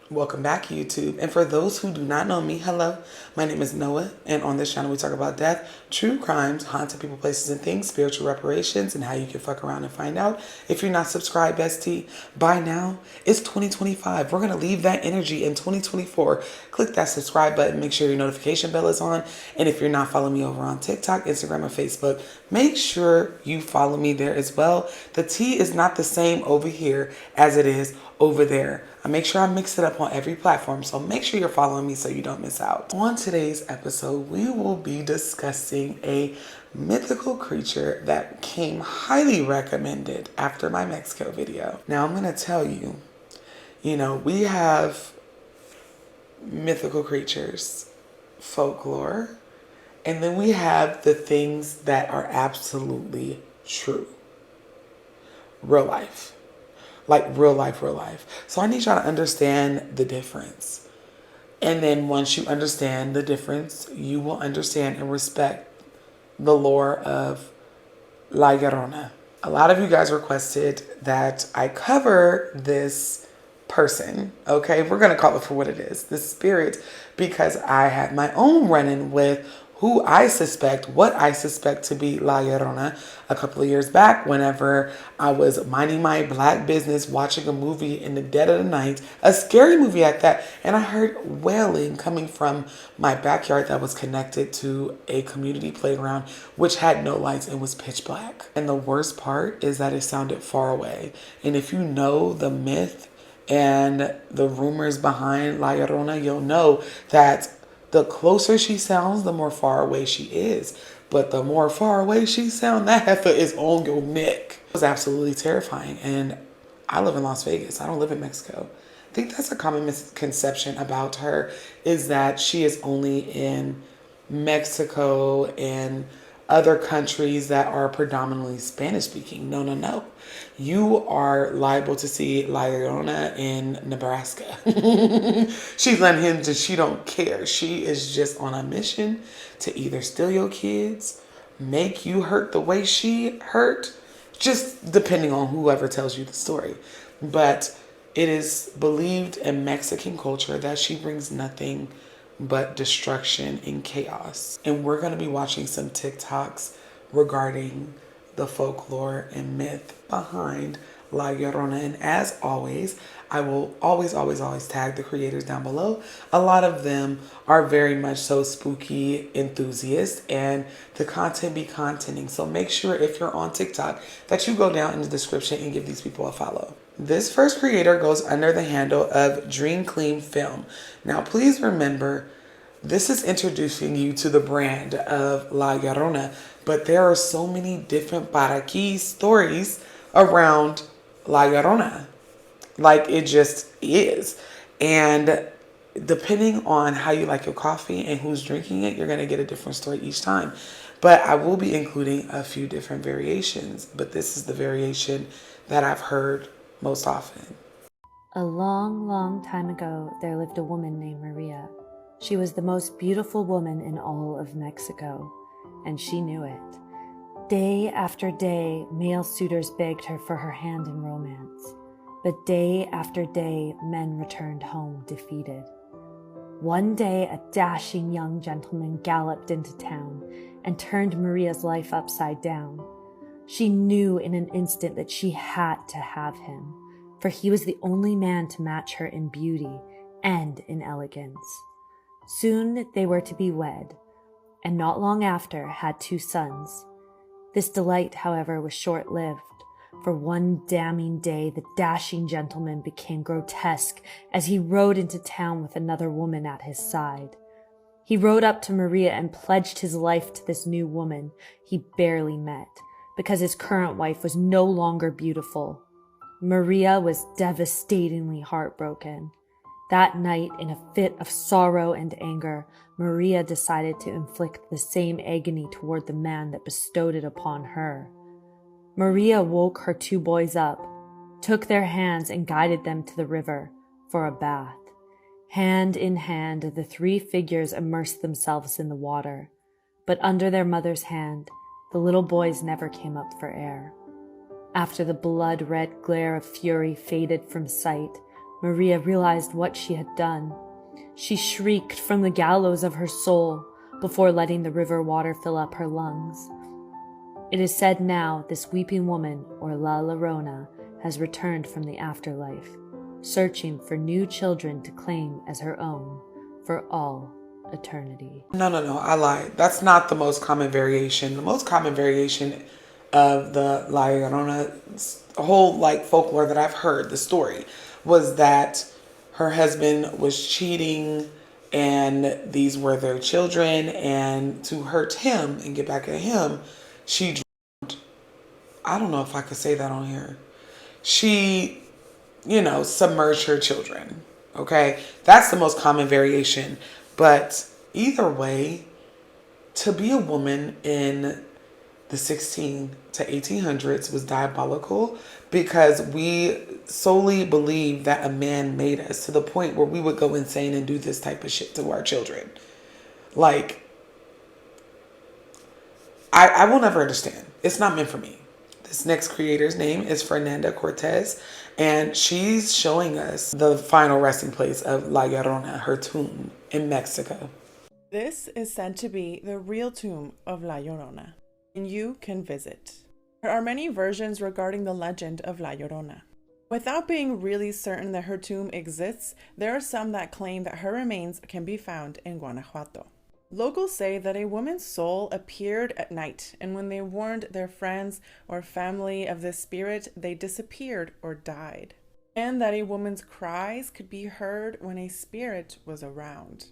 Welcome back, YouTube. And for those who do not know me, hello, my name is Noah, and on this channel we talk about death, true crimes, haunted people, places, and things, spiritual reparations, and how you can fuck around and find out. If you're not subscribed, bestie, by now, it's 2025. We're going to leave that energy in 2024. Click that subscribe button, make sure your notification bell is on, and if you're not following me over on TikTok, Instagram, or Facebook, make sure you follow me there as well. The tea is not the same over here as it is over there. I make sure I mix it up on every platform, so make sure you're following me so you don't miss out. On today's episode, we will be discussing a mythical creature that came highly recommended after my Mexico video. Now I'm going to tell you, we have mythical creatures, folklore, and then we have the things that are absolutely true. Real life. Like real life, real life. So I need y'all to understand the difference. And then once you understand the difference, you will understand and respect the lore of La Llorona. A lot of you guys requested that I cover this person, okay? We're going to call it for what it is, the spirit, because I had my own run-in with what I suspect to be La Llorona a couple of years back whenever I was minding my black business watching a movie in the dead of the night, a scary movie at that, and I heard wailing coming from my backyard that was connected to a community playground which had no lights and was pitch black. And the worst part is that it sounded far away. And if you know the myth and the rumors behind La Llorona, you'll know that the closer she sounds, the more far away she is. But the more far away she sounds, that heifer is on your neck. It was absolutely terrifying. And I live in Las Vegas. I don't live in Mexico. I think that's a common misconception about her, is that she is only in Mexico and other countries that are predominantly Spanish speaking. No, no, no. You are liable to see La Llorona in Nebraska. She's unhinged and she don't care. She is just on a mission to either steal your kids, make you hurt the way she hurt, just depending on whoever tells you the story. But it is believed in Mexican culture that she brings nothing but destruction and chaos. And we're going to be watching some TikToks regarding the folklore and myth behind La Llorona. And as always, I will always tag the creators down below. A lot of them are very much so spooky enthusiasts, and the content be contenting. So make sure if you're on TikTok that you go down in the description and give these people a follow. This first creator goes under the handle of Dream Clean Film. Now, please remember, this is introducing you to the brand of La Llorona, but there are so many different Baraki stories around La Llorona. Like, it just is. And depending on how you like your coffee and who's drinking it, you're going to get a different story each time. But I will be including a few different variations, but this is the variation that I've heard most often. A long, long time ago, there lived a woman named Maria. She was the most beautiful woman in all of Mexico, and she knew it. Day after day, male suitors begged her for her hand in romance. But day after day, men returned home defeated. One day, a dashing young gentleman galloped into town and turned Maria's life upside down. She knew in an instant that she had to have him, for he was the only man to match her in beauty and in elegance. Soon they were to be wed, and not long after had 2 sons. This delight, however, was short-lived, for one damning day the dashing gentleman became grotesque as he rode into town with another woman at his side. He rode up to Maria and pledged his life to this new woman he barely met, because his current wife was no longer beautiful. Maria was devastatingly heartbroken. That night, in a fit of sorrow and anger, Maria decided to inflict the same agony toward the man that bestowed it upon her. Maria woke her 2 boys up, took their hands and guided them to the river for a bath. Hand in hand, the 3 figures immersed themselves in the water, but under their mother's hand, the little boys never came up for air. After the blood-red glare of fury faded from sight, Maria realized what she had done. She shrieked from the gallows of her soul before letting the river water fill up her lungs. It is said now this weeping woman, or La Llorona, has returned from the afterlife, searching for new children to claim as her own for all eternity. No, I lied. That's not the most common variation. The most common variation of the La Llorona, whole like folklore that I've heard, the story, was that her husband was cheating and these were their children, and to hurt him and get back at him, she drowned. I don't know if I could say that on here. She, submerged her children. Okay? That's the most common variation. But either way, to be a woman in the 16 to 1800s was diabolical, because we solely believe that a man made us to the point where we would go insane and do this type of shit to our children. Like, I will never understand. It's not meant for me. This next creator's name is Fernanda Cortez, and she's showing us the final resting place of La Llorona, her tomb in Mexico. This is said to be the real tomb of La Llorona, and you can visit. There are many versions regarding the legend of La Llorona. Without being really certain that her tomb exists, there are some that claim that her remains can be found in Guanajuato. Locals say that a woman's soul appeared at night, and when they warned their friends or family of this spirit, they disappeared or died. And that a woman's cries could be heard when a spirit was around.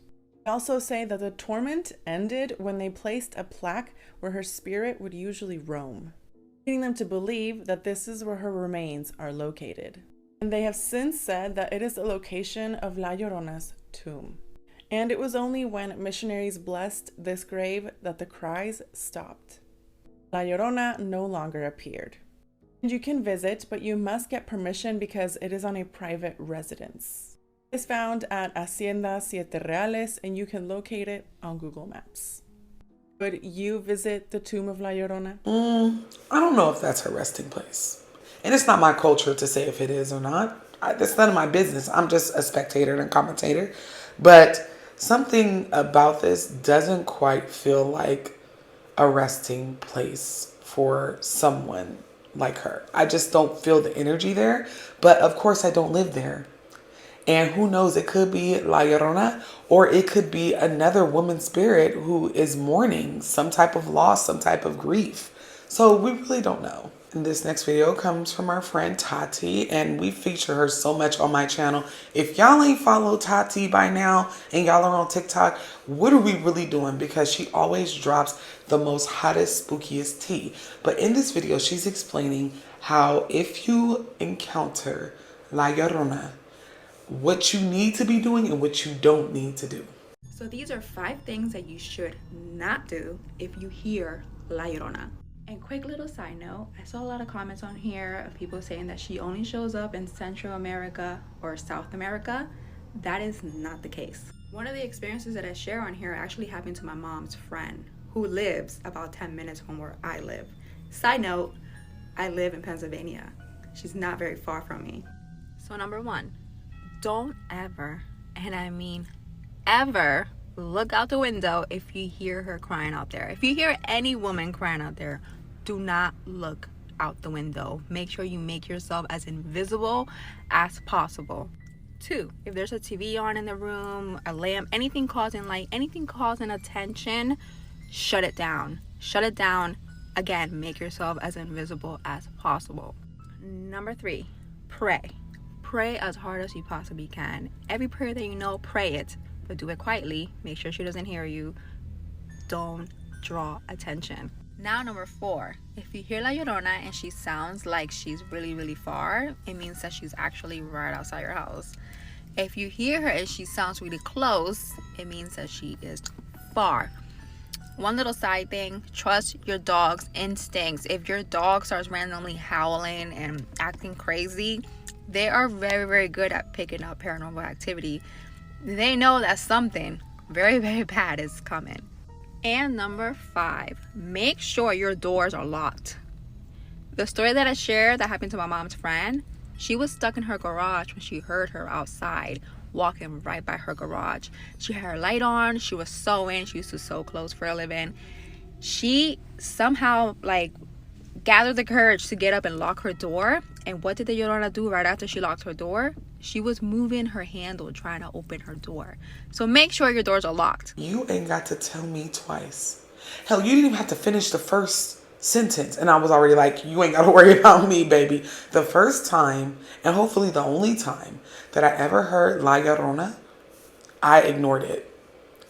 They also say that the torment ended when they placed a plaque where her spirit would usually roam, leading them to believe that this is where her remains are located. And they have since said that it is the location of La Llorona's tomb. And it was only when missionaries blessed this grave that the cries stopped. La Llorona no longer appeared. And you can visit, but you must get permission because it is on a private residence. It is found at Hacienda Siete Reales, and you can locate it on Google Maps. Would you visit the tomb of La Llorona? I don't know if that's her resting place. And it's not my culture to say if it is or not. That's none of my business. I'm just a spectator and a commentator. But something about this doesn't quite feel like a resting place for someone like her. I just don't feel the energy there. But of course, I don't live there. And who knows, it could be La Llorona, or it could be another woman's spirit who is mourning some type of loss, some type of grief. So we really don't know. And this next video comes from our friend Tati, and we feature her so much on my channel. If y'all ain't followed Tati by now and y'all are on TikTok, what are we really doing? Because she always drops the most hottest, spookiest tea. But in this video, she's explaining how if you encounter La Llorona, what you need to be doing and what you don't need to do. So these are 5 things that you should not do if you hear La Llorona. And quick little side note, I saw a lot of comments on here of people saying that she only shows up in Central America or South America. That is not the case. One of the experiences that I share on here actually happened to my mom's friend who lives about 10 minutes from where I live. Side note, I live in Pennsylvania. She's not very far from me. So number 1, don't ever, and I mean ever, look out the window if you hear her crying out there. If you hear any woman crying out there, do not look out the window. Make sure you make yourself as invisible as possible. 2, if there's a TV on in the room, a lamp, anything causing light, anything causing attention, shut it down. Shut it down. Again, make yourself as invisible as possible. Number 3, pray. Pray as hard as you possibly can. Every prayer that you know, pray it, but do it quietly. Make sure she doesn't hear you. Don't draw attention. Now number 4, if you hear La Llorona and she sounds like she's really, really far, it means that she's actually right outside your house. If you hear her and she sounds really close, it means that she is far. One little side thing, trust your dog's instincts. If your dog starts randomly howling and acting crazy, they are very, very good at picking up paranormal activity. They know that something very, very bad is coming. And number 5, make sure your doors are locked. The story that I shared that happened to my mom's friend, She was stuck in her garage when she heard her outside walking right by her garage. She had her light on. She was sewing. She used to sew clothes for a living. She somehow gathered the courage to get up and lock her door. And what did the Llorona do right after she locked her door? She was moving her handle trying to open her door. So make sure your doors are locked. You ain't got to tell me twice. Hell, you didn't even have to finish the first sentence. And I was already like, you ain't got to worry about me, baby. The first time, and hopefully the only time, that I ever heard La Llorona, I ignored it.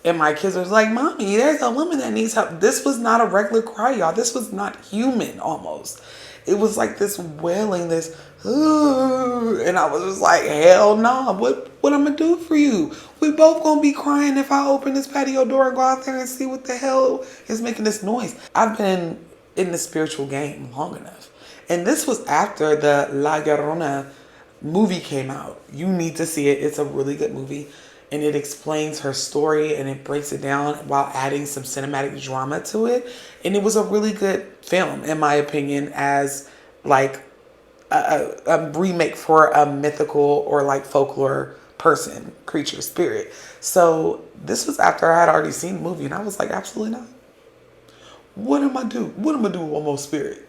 And my kids was like, Mommy, there's a woman that needs help. This was not a regular cry, y'all. This was not human almost. It was like this wailing, this, ooh, and I was just like, hell no, what I'm gonna do for you? We both gonna be crying if I open this patio door and go out there and see what the hell is making this noise. I've been in the spiritual game long enough. And this was after the La Llorona movie came out. You need to see it. It's a really good movie. And it explains her story and it breaks it down while adding some cinematic drama to it. And it was a really good film, in my opinion, as like a remake for a mythical or like folklore person, creature, spirit. So this was after I had already seen the movie and I was like, absolutely not. What am I do? What am I do with one more spirit?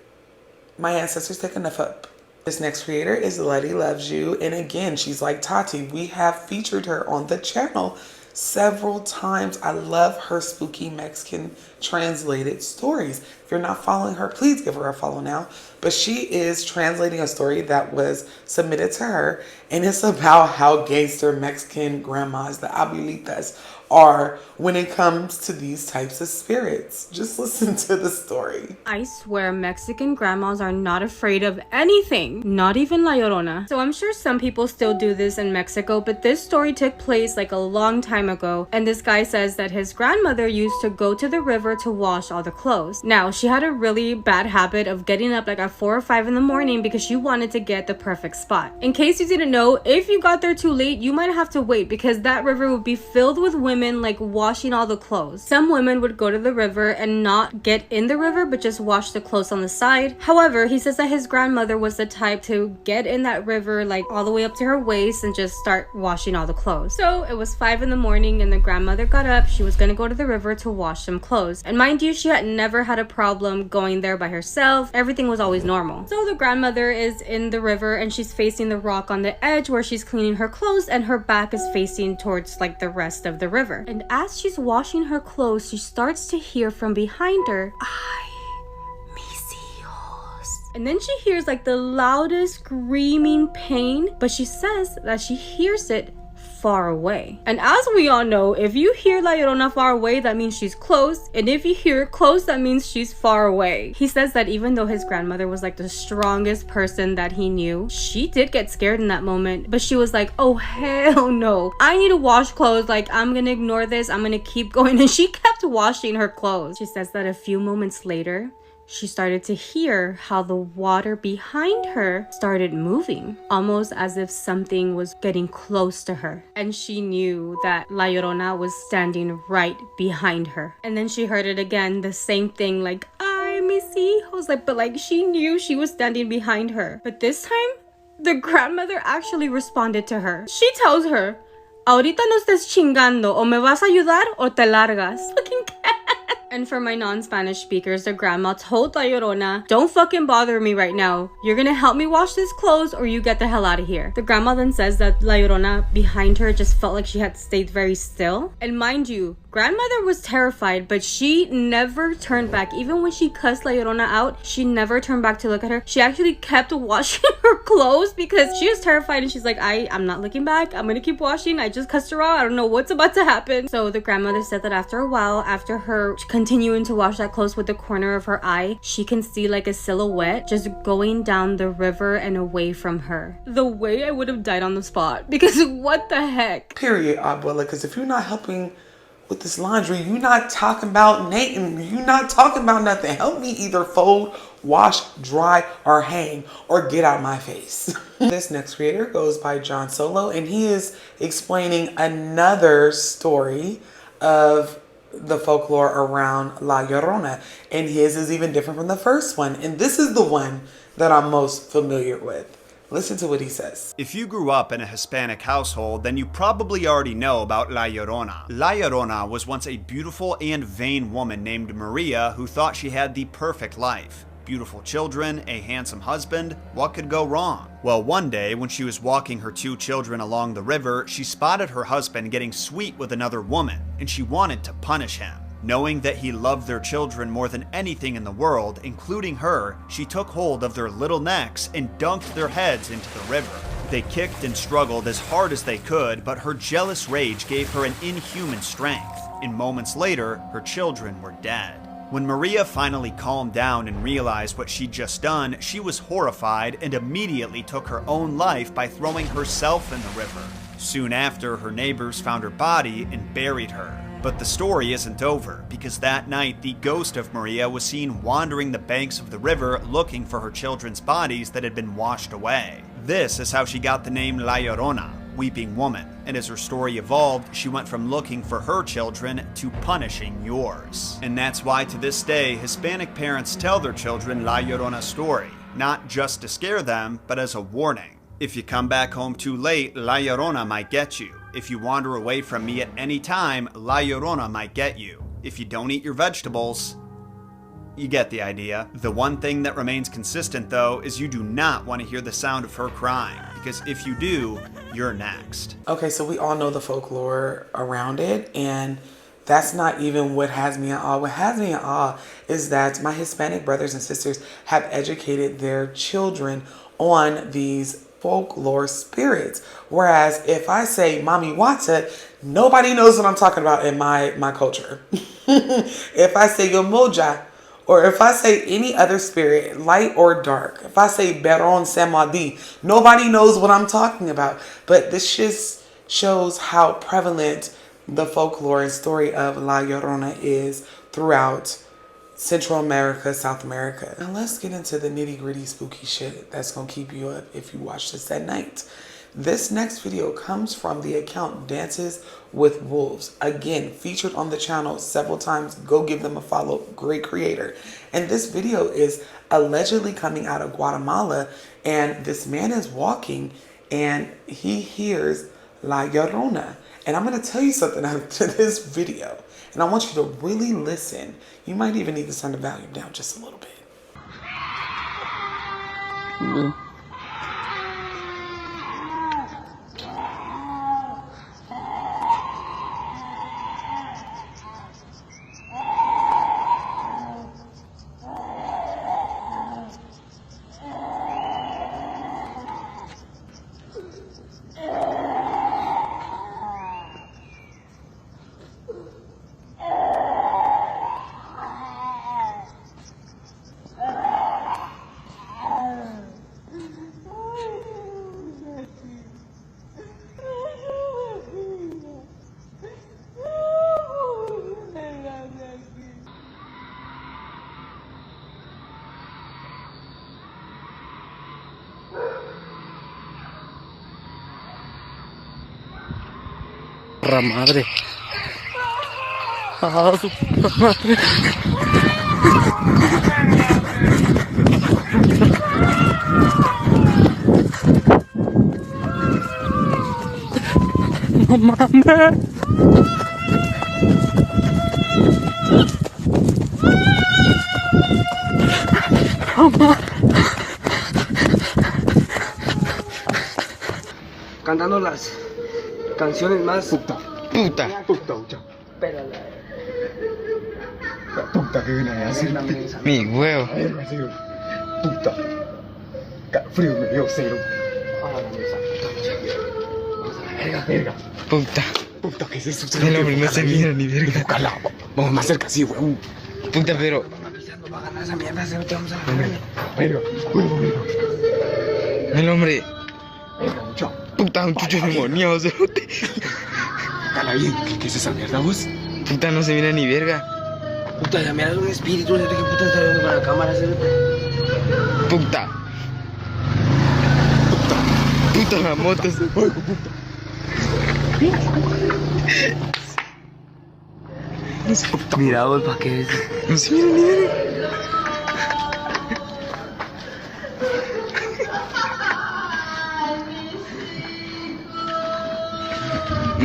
My ancestors take enough up. This next creator is Letty Loves You. And again, she's like Tati. We have featured her on the channel several times. I love her spooky Mexican translated stories. If you're not following her, please give her a follow now. But she is translating a story that was submitted to her. And it's about how gangster Mexican grandmas, the abuelitas, are when it comes to these types of spirits. Just listen to the story. I swear Mexican grandmas are not afraid of anything, not even La Llorona. So I'm sure some people still do this in Mexico, but this story took place like a long time ago. And this guy says that his grandmother used to go to the river to wash all the clothes. Now, she had a really bad habit of getting up like at 4 or 5 in the morning because she wanted to get the perfect spot. In case you didn't know, if you got there too late, you might have to wait because that river would be filled with women like washing all the clothes. Some women would go to the river and not get in the river but just wash the clothes on the side. However, he says that his grandmother was the type to get in that river like all the way up to her waist and just start washing all the clothes. So it was 5 in the morning and the grandmother got up. She was gonna go to the river to wash some clothes. And mind you, she had never had a problem going there by herself. Everything was always normal. So the grandmother is in the river and she's facing the rock on the edge where she's cleaning her clothes and her back is facing towards like the rest of the river. And as she's washing her clothes, she starts to hear from behind her, "Ay, mis hijos." And then she hears like the loudest screaming pain, but she says that she hears it far away. And as we all know, if you hear La Llorona far away, that means she's close. And if you hear close, that means she's far away. He says that even though his grandmother was like the strongest person that he knew, she did get scared in that moment. But she was like, oh hell no. I need to wash clothes. Like, I'm gonna ignore this. I'm gonna keep going. And she kept washing her clothes. She says that a few moments later, she started to hear how the water behind her started moving, almost as if something was getting close to her. And she knew that La Llorona was standing right behind her. And then she heard it again, the same thing, like, ay, mis hijos. But she knew she was standing behind her. But this time, the grandmother actually responded to her. She tells her, ahorita no estés chingando, o me vas a ayudar o te largas. Fucking cat. And for my non-Spanish speakers, the grandma told La Llorona, don't fucking bother me right now. You're gonna help me wash this clothes or you get the hell out of here. The grandma then says that La Llorona behind her just felt like she had stayed very still. And mind you, grandmother was terrified, but she never turned back. Even when she cussed La Llorona out, she never turned back to look at her. She actually kept washing her clothes because she was terrified and she's like, I'm not looking back. I'm gonna keep washing. I just cussed her out. I don't know what's about to happen. So the grandmother said that after a while, after her continuing to wash that clothes with the corner of her eye, she can see like a silhouette just going down the river and away from her. The way I would have died on the spot because what the heck? Period, abuela, because if you're not helping with this laundry, you're not talking about Nathan. You're not talking about nothing. Help me either fold, wash, dry, or hang, or get out my face. This next creator goes by John Solo, and he is explaining another story of the folklore around La Llorona. And his is even different from the first one. And this is the one that I'm most familiar with. Listen to what he says. If you grew up in a Hispanic household, then you probably already know about La Llorona. La Llorona was once a beautiful and vain woman named Maria who thought she had the perfect life. Beautiful children, a handsome husband, what could go wrong? Well, one day when she was walking her 2 children along the river, she spotted her husband getting sweet with another woman, and she wanted to punish him. Knowing that he loved their children more than anything in the world, including her, she took hold of their little necks and dunked their heads into the river. They kicked and struggled as hard as they could, but her jealous rage gave her an inhuman strength, and moments later, her children were dead. When Maria finally calmed down and realized what she'd just done, she was horrified and immediately took her own life by throwing herself in the river. Soon after, her neighbors found her body and buried her. But the story isn't over, because that night the ghost of Maria was seen wandering the banks of the river looking for her children's bodies that had been washed away. This is how she got the name La Llorona, weeping woman, and as her story evolved, she went from looking for her children to punishing yours. And that's why to this day, Hispanic parents tell their children La Llorona's story, not just to scare them, but as a warning. If you come back home too late, La Llorona might get you. If you wander away from me at any time, La Llorona might get you. If you don't eat your vegetables, you get the idea. The one thing that remains consistent though is you do not want to hear the sound of her crying, because if you do, you're next. Okay, so we all know the folklore around it, and that's not even what has me in awe. What has me in awe is that my Hispanic brothers and sisters have educated their children on these folklore spirits. Whereas if I say Mami Wata, nobody knows what I'm talking about in my culture. If I say Yomoja, or if I say any other spirit, light or dark, if I say Beron Samadi, nobody knows what I'm talking about. But this just shows how prevalent the folklore and story of La Llorona is throughout Central America, South America. Now let's get into the nitty gritty spooky shit that's gonna keep you up if you watch this at night. This next video comes from the account Dances with Wolves. Again, featured on the channel several times. Go give them a follow. Great creator. And this video is allegedly coming out of Guatemala, and this man is walking and he hears La Llorona. And I'm gonna tell you something after this video, and I want you to really listen. You might even need to turn the volume down just a little bit. Madre. Ah, su madre. No mames. Cantando las canciones más Puta. pero la puta que viene a decir Mi huevo. puta frío me dio cero. Verga. Puta. ¿Qué es eso? El hombre no se mira ni verga. Ojalá, vamos más cerca, sí, weón. Puta, pero. Va a ganar esa mierda, se lo vamos a ganar. Verga. El hombre. Verga, mucho. Puta, un chucho demoniado, cerote. Cala bien, ¿qué es esa mierda, vos? Puta, no se mira ni verga. Puta, ya miras un espíritu, ¿qué puta está viendo con la cámara, cerote? Puta, la moto. Mira, vos, ¿para qué es? No se mira ni verga.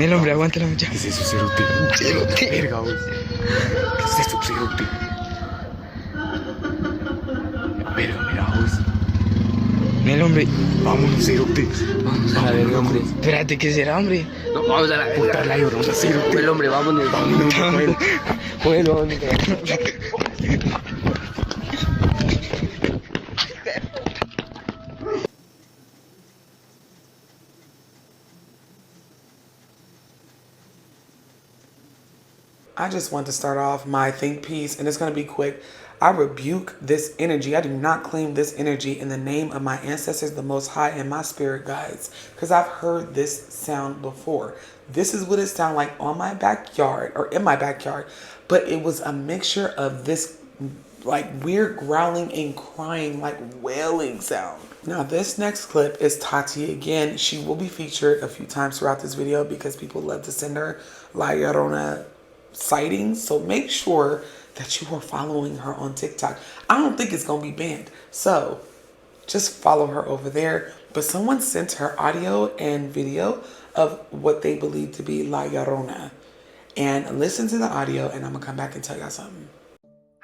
Nel, hombre, aguántala, muchacho. ¿Qué es eso, cerote? Cerote. Verga, vos. ¿Qué es eso, cerote? Verga, mira, vos. Nel, hombre. Vámonos, cerote. Vamos a la verga, hombre. Espérate, ¿qué será, hombre? No, vamos a la verga. Puta, la Llorona, cerote. Bueno, hombre, vámonos. Vámonos, bueno. Bueno, vámonos. I just want to start off my think piece, and it's going to be quick. I rebuke this energy. I do not claim this energy in the name of my ancestors, the Most High, and my spirit guides, because I've heard this sound before. This is what it sounded like on my backyard, or in my backyard, but it was a mixture of this like weird growling and crying, like wailing sound. Now this next clip is Tati again. She will be featured a few times throughout this video because people love to send her La Llorona sightings. So make sure that you are following her on TikTok. I don't think it's gonna be banned, so just follow her over there. But someone sent her audio and video of what they believe to be La Llorona. And listen to the audio, and I'm gonna come back and tell y'all something.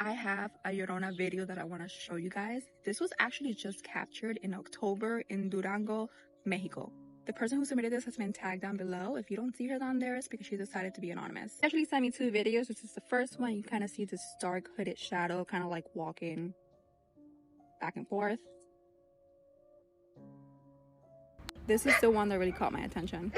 I have a Llorona video that I want to show you guys. This was actually just captured in October in Durango, Mexico. The person who submitted this has been tagged down below. If you don't see her down there, it's because she decided to be anonymous. She actually sent me 2 videos. This is the first one. You kind of see this dark hooded shadow kind of like walking back and forth. This is the one that really caught my attention.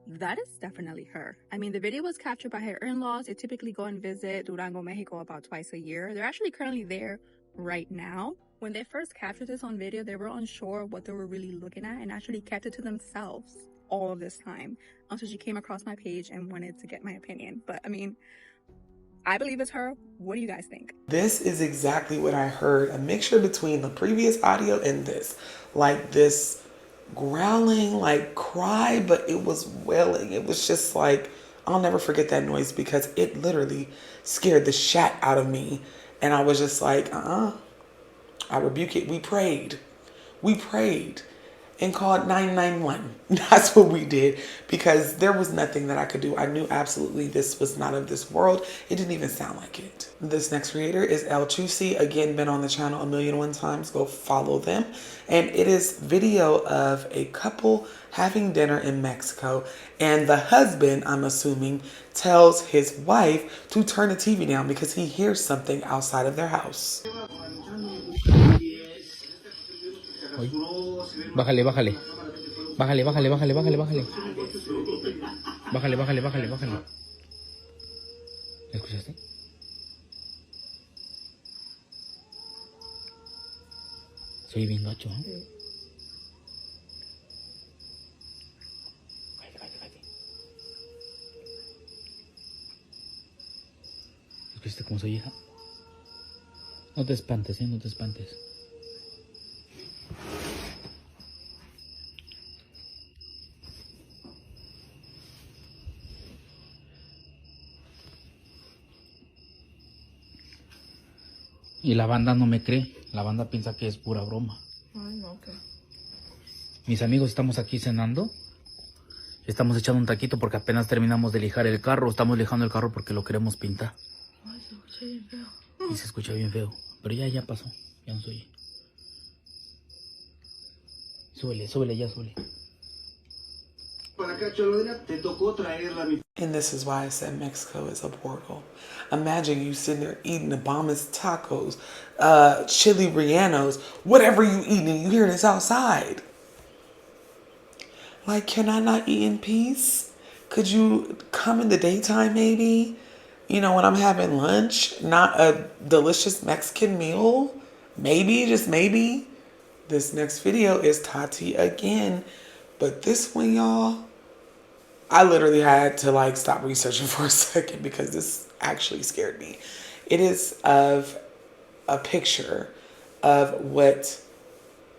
That is definitely her. I mean, the video was captured by her in-laws. They typically go and visit Durango, Mexico about twice a year. They're actually currently there right now. When they first captured this on video, they were unsure of what they were really looking at and actually kept it to themselves all of this time until she came across my page and wanted to get my opinion. But I mean, I believe it's her. What do you guys think? This is exactly what I heard. A mixture between the previous audio and this. Like this growling, like cry, but it was wailing. It was just like, I'll never forget that noise because it literally scared the shat out of me. And I was just like, I rebuke it. We prayed and called 911. That's what we did because there was nothing that I could do. I knew absolutely this was not of this world. It didn't even sound like it. This next creator is El Chusi. Again, been on the channel 1,000,001 times. Go follow them. And it is video of a couple having dinner in Mexico. And the husband, I'm assuming, tells his wife to turn the TV down because he hears something outside of their house. Bájale, bájale. Bájale, bájale, bájale, bájale, bájale. Bájale, bájale, bájale, bájale. ¿Escuchaste? Soy bien gacho, ¿eh? Cállate, cállate, cállate. ¿Escuchaste cómo soy, hija? No te espantes, no te espantes. Y la banda no me cree. La banda piensa que es pura broma. Ay, no, okay. Mis amigos estamos aquí cenando. Estamos echando un taquito porque apenas terminamos de lijar el carro. Estamos lijando el carro porque lo queremos pintar. Ay, se escucha bien feo. Y se escucha bien feo. Pero ya pasó. Ya no se oye. Súbele, súbele, ya súbele. And this is why I said Mexico is a portal. Imagine you sitting there eating Obama's tacos, chili rellenos, whatever you eating, and you hear this outside. Like, can I not eat in peace? Could you come in the daytime maybe? You know, when I'm having lunch, not a delicious Mexican meal? Maybe, just maybe. This next video is Tati again. But this one, y'all, I literally had to like stop researching for a second because this actually scared me. It is of a picture of what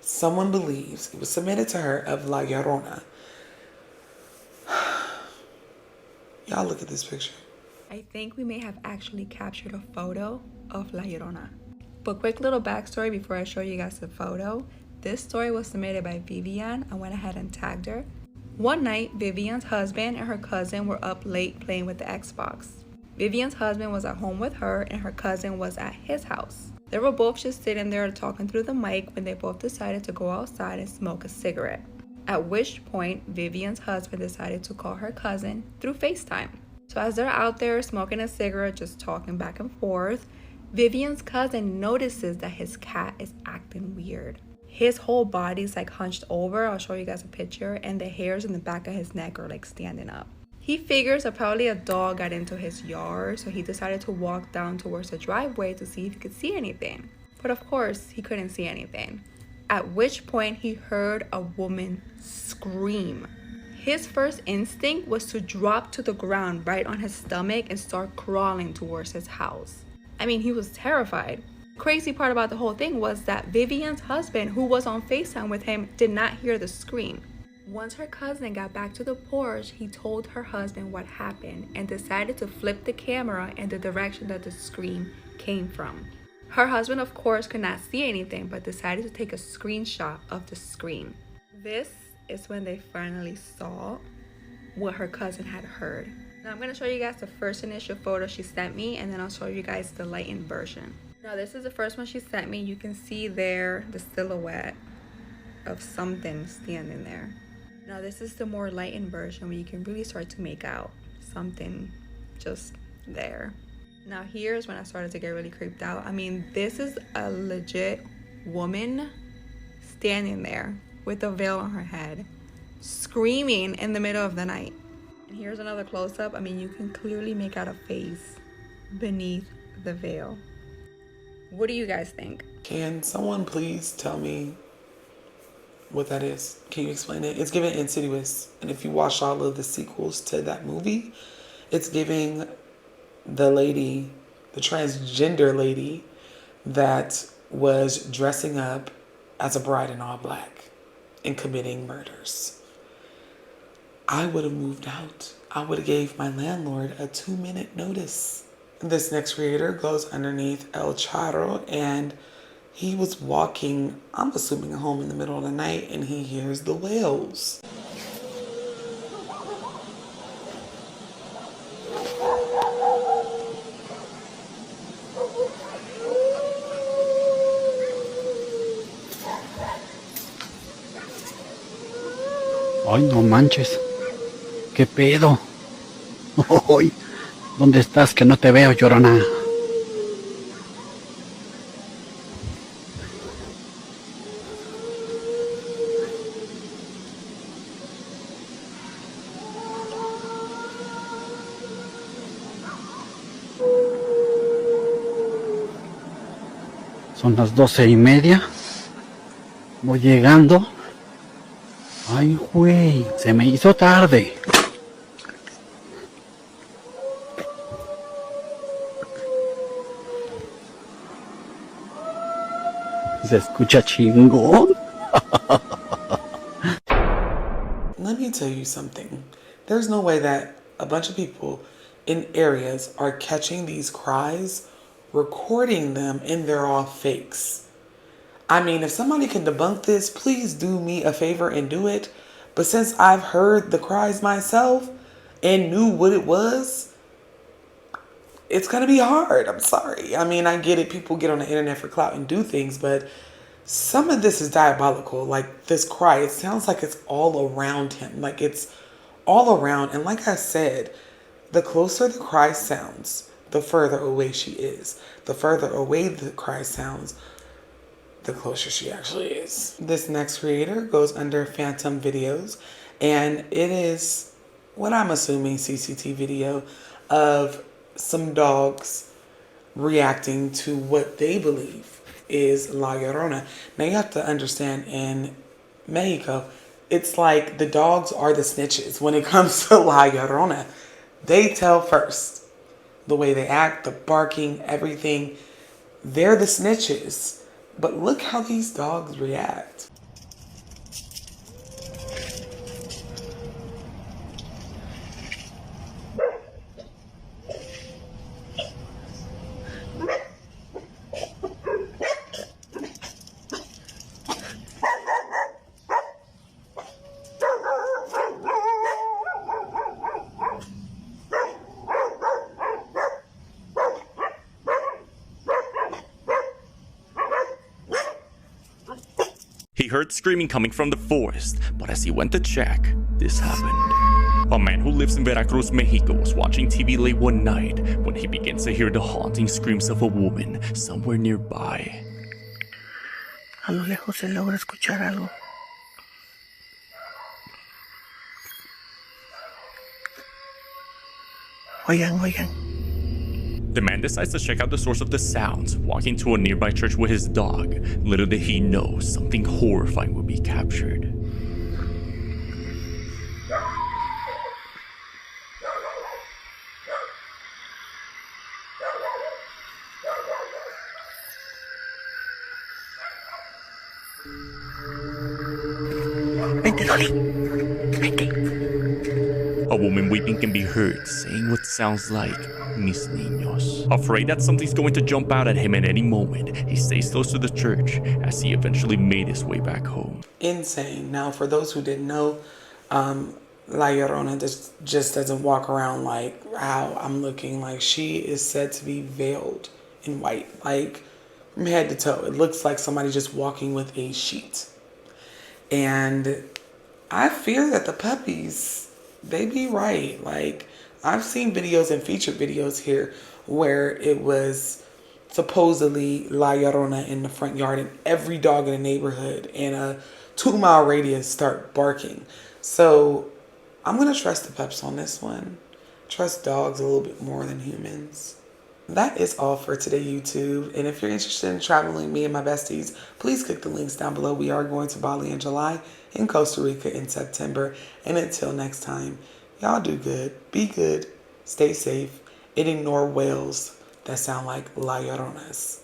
someone believes, it was submitted to her, of La Llorona. Y'all look at this picture. I think we may have actually captured a photo of La Llorona. But quick little backstory before I show you guys the photo. This story was submitted by Vivian. I went ahead and tagged her. One night, Vivian's husband and her cousin were up late playing with the Xbox. Vivian's husband was at home with her and her cousin was at his house. They were both just sitting there talking through the mic when they both decided to go outside and smoke a cigarette. At which point, Vivian's husband decided to call her cousin through FaceTime. So as they're out there smoking a cigarette, just talking back and forth, Vivian's cousin notices that his cat is acting weird. His whole body's like hunched over. I'll show you guys a picture, and the hairs in the back of his neck are like standing up. He figures that probably a dog got into his yard, so he decided to walk down towards the driveway to see if he could see anything. But of course, he couldn't see anything. At which point he heard a woman scream. His first instinct was to drop to the ground right on his stomach and start crawling towards his house. I mean, he was terrified. The crazy part about the whole thing was that Vivian's husband, who was on FaceTime with him, did not hear the scream. Once her cousin got back to the porch, he told her husband what happened and decided to flip the camera in the direction that the scream came from. Her husband, of course, could not see anything, but decided to take a screenshot of the scream. This is when they finally saw what her cousin had heard. Now I'm going to show you guys the first initial photo she sent me, and then I'll show you guys the lightened version. Now this is the first one she sent me. You can see there the silhouette of something standing there. Now this is the more lightened version where you can really start to make out something just there. Now here's when I started to get really creeped out. I mean, this is a legit woman standing there with a veil on her head, screaming in the middle of the night. And here's another close-up. I mean, you can clearly make out a face beneath the veil. What do you guys think? Can someone please tell me what that is? Can you explain it? It's giving Insidious. And if you watch all of the sequels to that movie, it's giving the lady, the transgender lady that was dressing up as a bride in all black and committing murders. I would have moved out. I would have gave my landlord a 2-minute notice. This next creator goes underneath El Charro, and he was walking, I'm assuming, home in the middle of the night, and he hears the wails. Ay, no manches. ¿Qué pedo? Ay, ¿dónde estás? Que no te veo, Llorona. Son las 12:30. Voy llegando. Ay, güey, se me hizo tarde. Se escucha chingón. Let me tell you something. There's no way that a bunch of people in areas are catching these cries, recording them, and they're all fakes. I mean, if somebody can debunk this, please do me a favor and do it. But since I've heard the cries myself and knew what it was, it's going to be hard. I'm sorry. I mean, I get it. People get on the internet for clout and do things, but some of this is diabolical. Like this cry, it sounds like it's all around him. Like it's all around. And like I said, the closer the cry sounds, the further away she is. The further away the cry sounds, the closer she actually is. This next creator goes under Phantom Videos, and it is what I'm assuming CCTV video of some dogs reacting to what they believe is La Llorona. Now you have to understand, in Mexico, it's like the dogs are the snitches when it comes to La Llorona. They tell first. The way they act, the barking, everything. They're the snitches. But look how these dogs react. He heard screaming coming from the forest, but as he went to check, this happened. A man who lives in Veracruz, Mexico was watching TV late one night when he begins to hear the haunting screams of a woman somewhere nearby. A lo lejos se logra escuchar algo. Oigan, oigan. The man decides to check out the source of the sounds, walking to a nearby church with his dog. Little did he know something horrifying would be captured. Vente, Dolly. Vente. A woman weeping can be heard, saying what sounds like, mis niños. Afraid that something's going to jump out at him at any moment, he stays close to the church as he eventually made his way back home. Insane. Now, for those who didn't know, La Llorona just doesn't walk around like how I'm looking. Like, she is said to be veiled in white, like from head to toe. It looks like somebody just walking with a sheet. And I fear that the puppies, they be right. Like, I've seen videos and featured videos here where it was supposedly La Llorona in the front yard and every dog in the neighborhood in a 2-mile radius start barking. So I'm going to trust the pups on this one. Trust dogs a little bit more than humans. That is all for today, YouTube. And if you're interested in traveling with me and my besties, please click the links down below. We are going to Bali in July and Costa Rica in September. And until next time, y'all do good, be good, stay safe, and ignore whales that sound like La Lloronas.